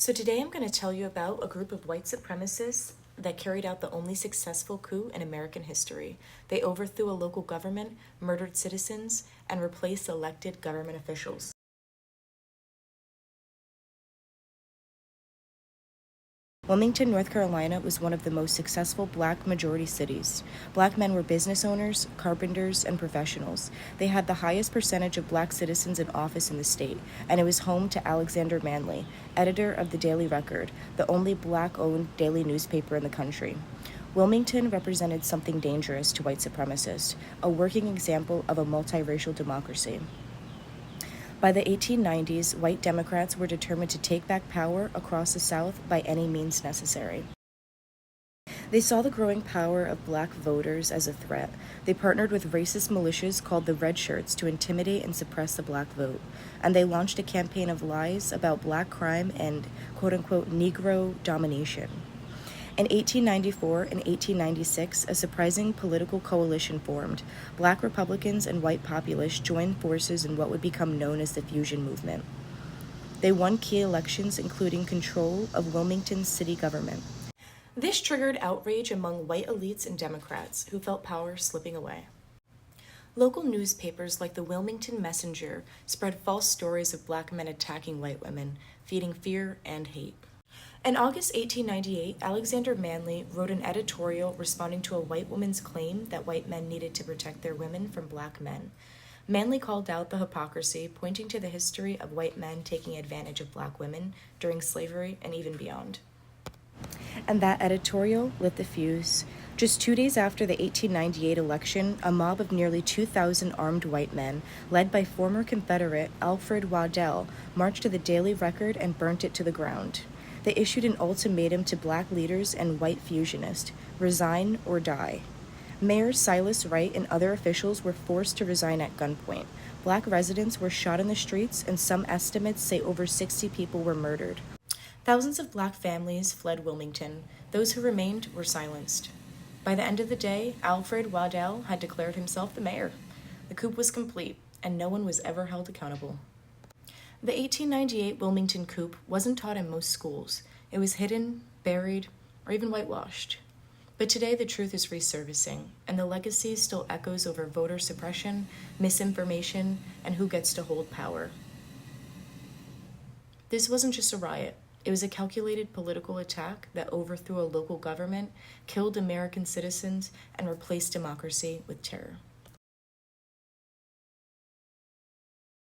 So today I'm going to tell you about a group of white supremacists that carried out the only successful coup in American history. They overthrew a local government, murdered citizens, and replaced elected government officials. Wilmington, North Carolina was one of the most successful black majority cities. Black men were business owners, carpenters, and professionals. They had the highest percentage of black citizens in office in the state, and it was home to Alexander Manly, editor of the Daily Record, the only black-owned daily newspaper in the country. Wilmington represented something dangerous to white supremacists, a working example of a multiracial democracy. By the 1890s, white Democrats were determined to take back power across the South by any means necessary. They saw the growing power of black voters as a threat. They partnered with racist militias called the Red Shirts to intimidate and suppress the black vote. And they launched a campaign of lies about black crime and quote-unquote Negro domination. In 1894 and 1896, a surprising political coalition formed. Black Republicans and white populists joined forces in what would become known as the Fusion Movement. They won key elections, including control of Wilmington's city government. This triggered outrage among white elites and Democrats who felt power slipping away. Local newspapers like the Wilmington Messenger spread false stories of black men attacking white women, feeding fear and hate. In August 1898, Alexander Manly wrote an editorial responding to a white woman's claim that white men needed to protect their women from black men. Manly called out the hypocrisy, pointing to the history of white men taking advantage of black women during slavery and even beyond. And that editorial lit the fuse. Just 2 days after the 1898 election, a mob of nearly 2,000 armed white men, led by former Confederate Alfred Waddell, marched to the Daily Record and burnt it to the ground. They issued an ultimatum to black leaders and white fusionists: resign or die. Mayor Silas Wright and other officials were forced to resign at gunpoint. Black residents were shot in the streets, and some estimates say over 60 people were murdered. Thousands of black families fled Wilmington. Those who remained were silenced. By the end of the day, Alfred Waddell had declared himself the mayor. The coup was complete, and no one was ever held accountable. The 1898 Wilmington Coup wasn't taught in most schools. It was hidden, buried, or even whitewashed. But today the truth is resurfacing, and the legacy still echoes over voter suppression, misinformation, and who gets to hold power. This wasn't just a riot. It was a calculated political attack that overthrew a local government, killed American citizens, and replaced democracy with terror.